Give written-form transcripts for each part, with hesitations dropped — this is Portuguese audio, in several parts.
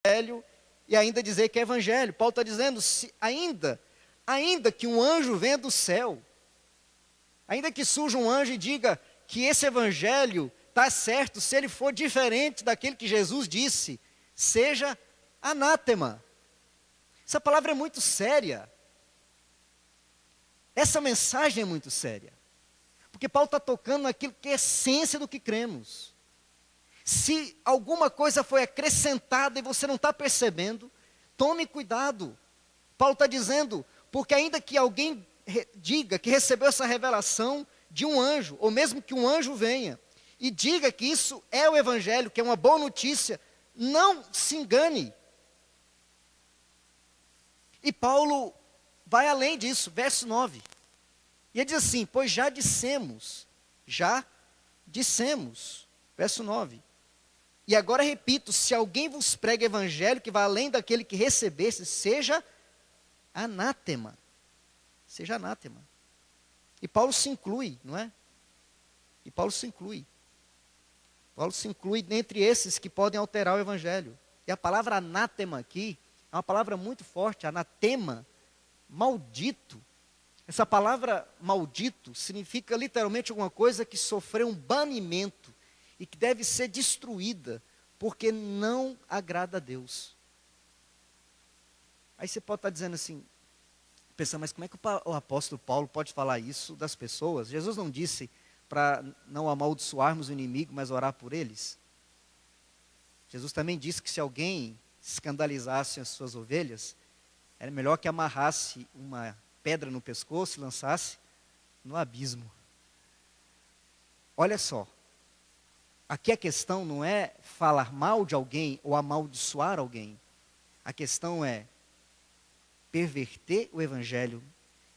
evangelho e ainda dizer que é evangelho. Paulo está dizendo, ainda que um anjo venha do céu, ainda que surja um anjo e diga que esse evangelho está certo, se ele for diferente daquele que Jesus disse, seja anátema. Essa palavra é muito séria. Essa mensagem é muito séria. Porque Paulo está tocando naquilo que é a essência do que cremos. Se alguma coisa foi acrescentada e você não está percebendo, tome cuidado. Paulo está dizendo, porque ainda que alguém diga que recebeu essa revelação de um anjo, ou mesmo que um anjo venha, e diga que isso é o evangelho, que é uma boa notícia, não se engane. E Paulo vai além disso, verso 9. E ele diz assim, pois já dissemos, verso 9. E agora repito, se alguém vos prega evangelho que vai além daquele que recebesse, seja anátema. Seja anátema. E Paulo se inclui, não é? Paulo se inclui dentre esses que podem alterar o evangelho. E a palavra anátema aqui é uma palavra muito forte, anatema, maldito. Essa palavra maldito significa literalmente alguma coisa que sofreu um banimento e que deve ser destruída, porque não agrada a Deus. Aí você pode estar dizendo assim, pensando, mas como é que o apóstolo Paulo pode falar isso das pessoas? Jesus não disse para não amaldiçoarmos o inimigo, mas orar por eles? Jesus também disse que se alguém escandalizasse as suas ovelhas, era melhor que amarrasse uma pedra no pescoço e lançasse no abismo. Olha só, aqui a questão não é falar mal de alguém ou amaldiçoar alguém. A questão é perverter o evangelho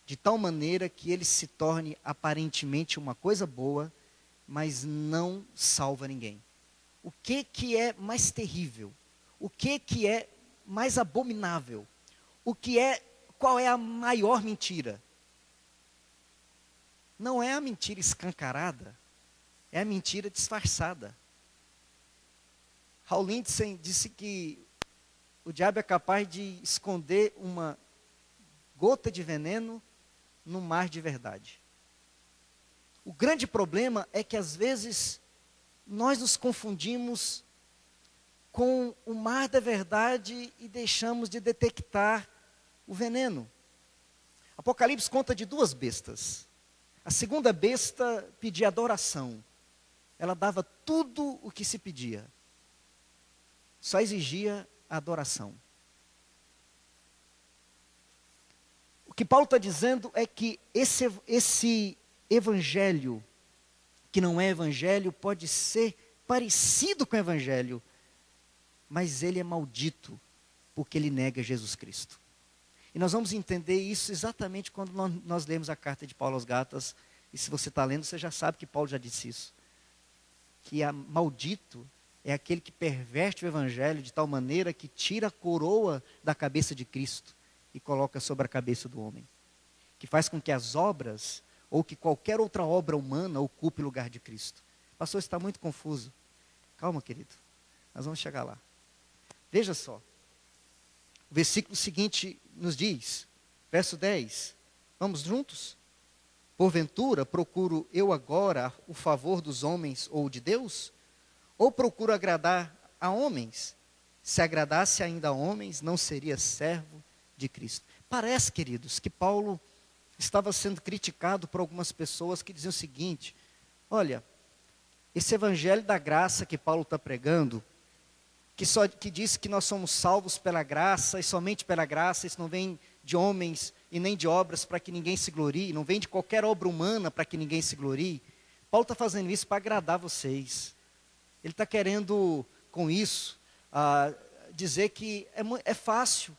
de tal maneira que ele se torne aparentemente uma coisa boa, mas não salva ninguém. O que é mais terrível? O que é mais abominável? Qual é a maior mentira? Não é a mentira escancarada, é a mentira disfarçada. Hal Lindsey disse que o diabo é capaz de esconder uma gota de veneno no mar de verdade. O grande problema é que às vezes nós nos confundimos com o mar da verdade e deixamos de detectar o veneno. Apocalipse conta de duas bestas. A segunda besta pedia adoração. Ela dava tudo o que se pedia. Só exigia a adoração. O que Paulo está dizendo é que esse evangelho, que não é evangelho, pode ser parecido com o evangelho, mas ele é maldito, porque ele nega Jesus Cristo. E nós vamos entender isso exatamente quando nós lemos a carta de Paulo aos Gálatas, e se você está lendo, você já sabe que Paulo já disse isso. Que maldito é aquele que perverte o evangelho de tal maneira que tira a coroa da cabeça de Cristo e coloca sobre a cabeça do homem. Que faz com que as obras, ou que qualquer outra obra humana, ocupe o lugar de Cristo. Pastor, está muito confuso. Calma, querido. Nós vamos chegar lá. Veja só. O versículo seguinte nos diz, verso 10. Vamos juntos? Porventura, procuro eu agora o favor dos homens ou de Deus? Ou procuro agradar a homens? Se agradasse ainda a homens, não seria servo de Cristo. Parece, queridos, que Paulo estava sendo criticado por algumas pessoas que diziam o seguinte: olha, esse evangelho da graça que Paulo está pregando, que diz que nós somos salvos pela graça e somente pela graça, isso não vem de homens e nem de obras para que ninguém se glorie, não vem de qualquer obra humana para que ninguém se glorie. Paulo está fazendo isso para agradar vocês. Ele está querendo, com isso, dizer que é fácil.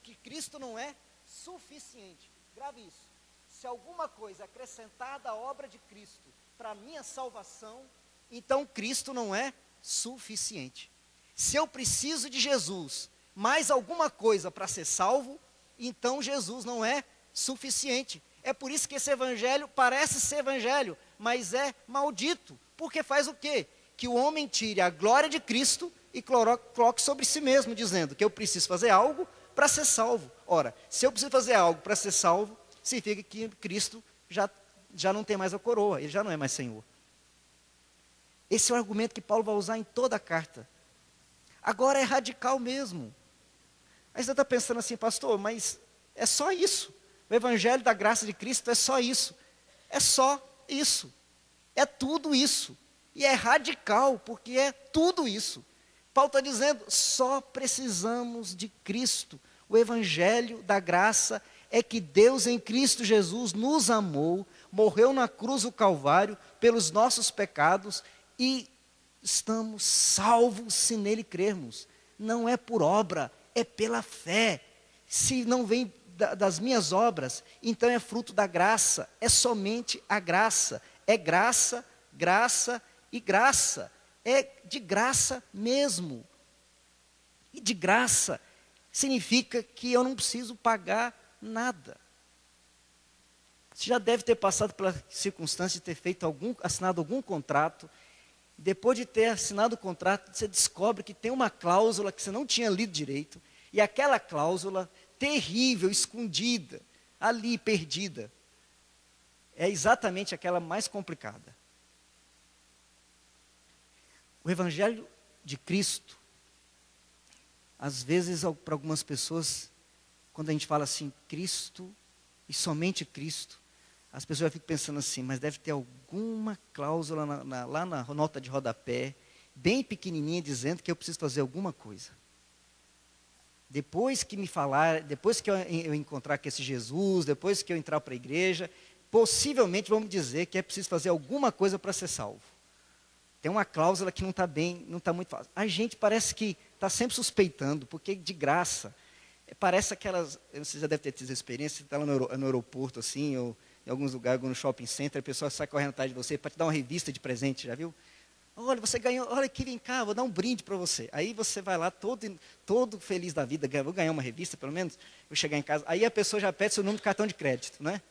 que Cristo não é suficiente. Grave isso. Se alguma coisa é acrescentada à obra de Cristo para a minha salvação, então Cristo não é suficiente. Se eu preciso de Jesus, mais alguma coisa para ser salvo, então Jesus não é suficiente. É por isso que esse evangelho parece ser evangelho, mas é maldito. Porque faz o quê? Que o homem tire a glória de Cristo e coloque sobre si mesmo, dizendo que eu preciso fazer algo para ser salvo. Ora, se eu preciso fazer algo para ser salvo, significa que Cristo já não tem mais a coroa, ele já não é mais Senhor. Esse é o argumento que Paulo vai usar em toda a carta. Agora é radical mesmo. Aí você está pensando assim, pastor, mas é só isso. O evangelho da graça de Cristo é só isso. É só isso. É tudo isso. E é radical, porque é tudo isso. Paulo está dizendo, só precisamos de Cristo. O evangelho da graça é que Deus em Cristo Jesus nos amou, morreu na cruz do Calvário pelos nossos pecados e estamos salvos se nele crermos. Não é por obra, é pela fé. Se não vem das minhas obras, então é fruto da graça, é somente a graça. É graça, graça e graça. É de graça mesmo. E de graça significa que eu não preciso pagar nada. Você já deve ter passado pela circunstância de ter assinado algum contrato. Depois de ter assinado o contrato, você descobre que tem uma cláusula que você não tinha lido direito. E aquela cláusula terrível, escondida, ali, perdida, é exatamente aquela mais complicada. O Evangelho de Cristo, às vezes, para algumas pessoas, quando a gente fala assim, Cristo e somente Cristo, as pessoas ficam pensando assim, mas deve ter alguma cláusula lá na nota de rodapé, bem pequenininha, dizendo que eu preciso fazer alguma coisa. Depois que me falar, depois que eu encontrar com esse Jesus, depois que eu entrar para a igreja, possivelmente vão me dizer que é preciso fazer alguma coisa para ser salvo. Tem uma cláusula que não está bem, não está muito fácil. A gente parece que está sempre suspeitando, porque de graça, parece aquelas, você já deve ter tido essa experiência, você está lá no aeroporto assim, ou em alguns lugares, no shopping center, a pessoa sai correndo atrás de você para te dar uma revista de presente, já viu? Olha, você ganhou, olha aqui, vem cá, vou dar um brinde para você. Aí você vai lá todo feliz da vida, vou ganhar uma revista pelo menos, vou chegar em casa. Aí a pessoa já pede seu número de cartão de crédito, né?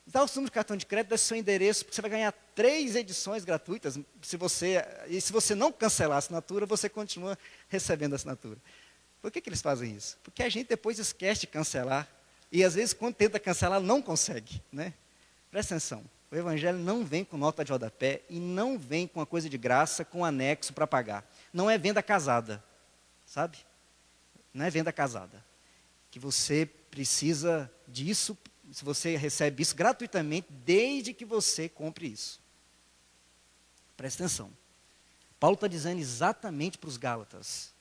Dá o seu número de cartão de crédito, dá seu endereço, porque você vai ganhar 3 edições gratuitas. E se você não cancelar a assinatura, você continua recebendo a assinatura. Por que eles fazem isso? Porque a gente depois esquece de cancelar. E às vezes, quando tenta cancelar, não consegue, né? Presta atenção. O evangelho não vem com nota de rodapé e não vem com uma coisa de graça, com anexo para pagar. Não é venda casada, sabe? Não é venda casada. Que você precisa disso, se você recebe isso gratuitamente, desde que você compre isso. Presta atenção. Paulo está dizendo exatamente para os Gálatas.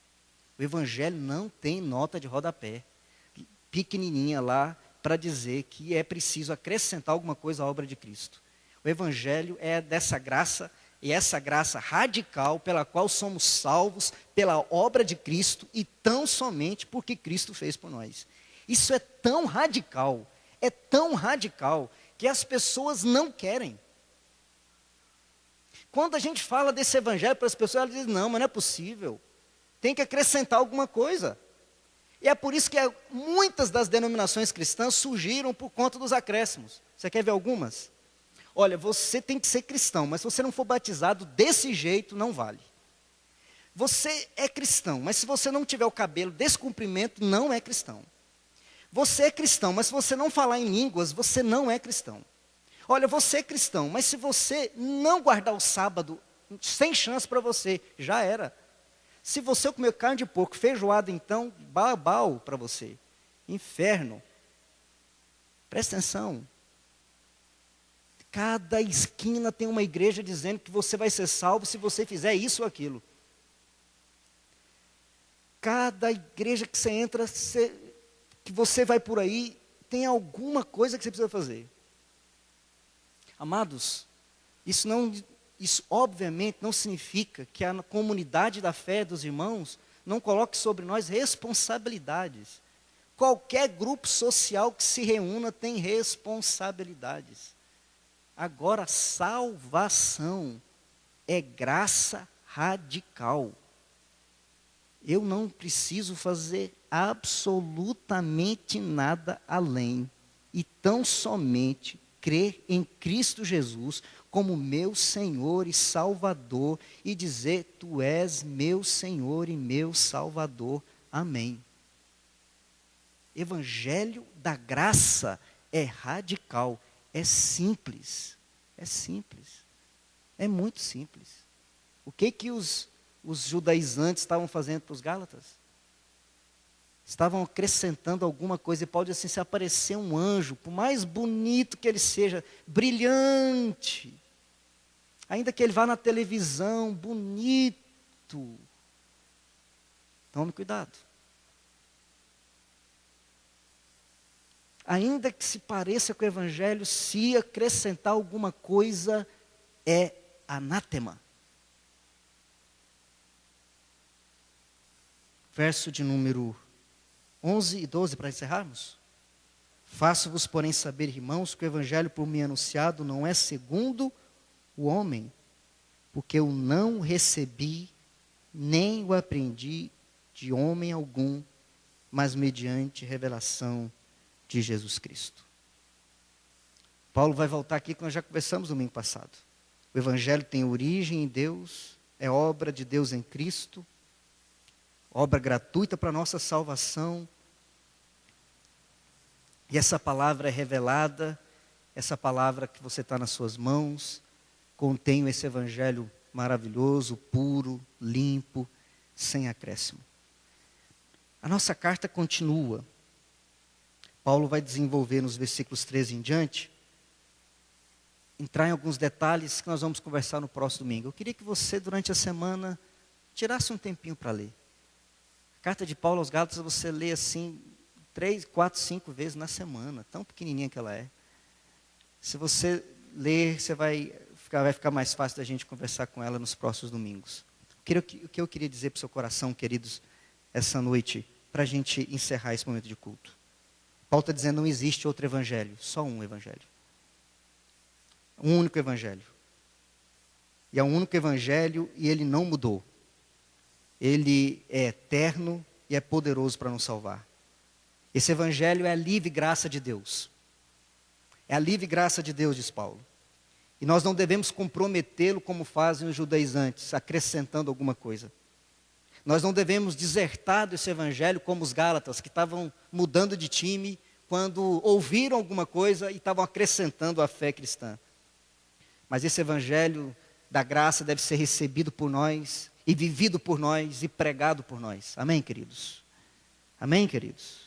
O evangelho não tem nota de rodapé, pequenininha lá, para dizer que é preciso acrescentar alguma coisa à obra de Cristo. O evangelho é dessa graça, e essa graça radical pela qual somos salvos pela obra de Cristo e tão somente porque Cristo fez por nós. Isso é tão radical, que as pessoas não querem. Quando a gente fala desse evangelho para as pessoas, elas dizem, não, mas não é possível. Tem que acrescentar alguma coisa. E é por isso que muitas das denominações cristãs surgiram por conta dos acréscimos. Você quer ver algumas? Olha, você tem que ser cristão, mas se você não for batizado desse jeito, não vale. Você é cristão, mas se você não tiver o cabelo desse comprimento, não é cristão. Você é cristão, mas se você não falar em línguas, você não é cristão. Olha, você é cristão, mas se você não guardar o sábado, sem chance para você, já era. Se você comer carne de porco, feijoada, então, babau para você. Inferno. Presta atenção. Cada esquina tem uma igreja dizendo que você vai ser salvo se você fizer isso ou aquilo. Cada igreja que você entra, que você vai por aí, tem alguma coisa que você precisa fazer. Amados, isso obviamente não significa que a comunidade da fé dos irmãos não coloque sobre nós responsabilidades. Qualquer grupo social que se reúna tem responsabilidades. Agora, salvação é graça radical. Eu não preciso fazer absolutamente nada além, e tão somente crer em Cristo Jesus como meu Senhor e Salvador, e dizer: Tu és meu Senhor e meu Salvador. Amém. Evangelho da graça é radical, é simples, é muito simples. O que os judaizantes estavam fazendo para os gálatas? Estavam acrescentando alguma coisa, e Paulo diz assim: se aparecer um anjo, por mais bonito que ele seja, brilhante, ainda que ele vá na televisão, bonito, tome cuidado. Ainda que se pareça com o evangelho, se acrescentar alguma coisa, é anátema. Verso de número 11 e 12, para encerrarmos. Faço-vos, porém, saber, irmãos, que o evangelho por mim anunciado não é segundo o homem, porque eu não recebi, nem o aprendi de homem algum, mas mediante revelação de Jesus Cristo. Paulo vai voltar aqui que nós já conversamos no domingo passado. O evangelho tem origem em Deus, é obra de Deus em Cristo, obra gratuita para a nossa salvação. E essa palavra é revelada, essa palavra que você está nas suas mãos, contém esse evangelho maravilhoso, puro, limpo, sem acréscimo. A nossa carta continua. Paulo vai desenvolver nos versículos 13 em diante, entrar em alguns detalhes que nós vamos conversar no próximo domingo. Eu queria que você, durante a semana, tirasse um tempinho para ler. A carta de Paulo aos Gálatas você lê assim 3, 4, 5 vezes na semana, tão pequenininha que ela é. Se você ler, vai ficar mais fácil da gente conversar com ela nos próximos domingos. O que eu queria dizer para o seu coração, queridos, essa noite, para a gente encerrar esse momento de culto. Paulo está dizendo: não existe outro evangelho, só um evangelho. Um único evangelho. E é um único evangelho e ele não mudou. Ele é eterno e é poderoso para nos salvar. Esse evangelho é a livre graça de Deus. É a livre graça de Deus, diz Paulo. E nós não devemos comprometê-lo como fazem os judaizantes, acrescentando alguma coisa. Nós não devemos desertar desse evangelho como os gálatas, que estavam mudando de time quando ouviram alguma coisa e estavam acrescentando a fé cristã. Mas esse evangelho da graça deve ser recebido por nós, e vivido por nós, e pregado por nós. Amém, queridos? Amém, queridos?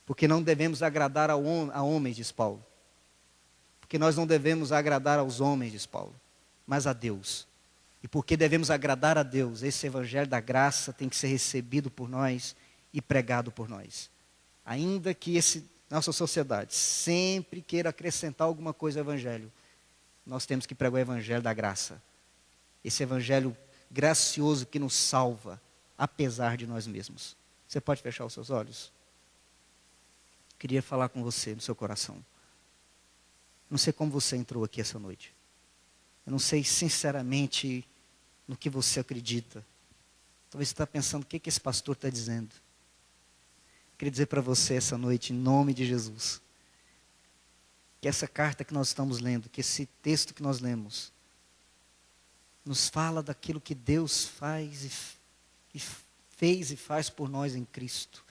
Porque não devemos agradar a homens, diz Paulo. Porque nós não devemos agradar aos homens, diz Paulo, mas a Deus. E porque devemos agradar a Deus, esse evangelho da graça tem que ser recebido por nós e pregado por nós. Ainda que nossa sociedade sempre queira acrescentar alguma coisa ao evangelho, nós temos que pregar o evangelho da graça. Esse evangelho gracioso que nos salva, apesar de nós mesmos. Você pode fechar os seus olhos? Queria falar com você no seu coração. Não sei como você entrou aqui essa noite. Eu não sei sinceramente no que você acredita. Talvez você está pensando: o que esse pastor está dizendo? Queria dizer para você essa noite, em nome de Jesus, que essa carta que nós estamos lendo, que esse texto que nós lemos, nos fala daquilo que Deus faz e fez e faz por nós em Cristo.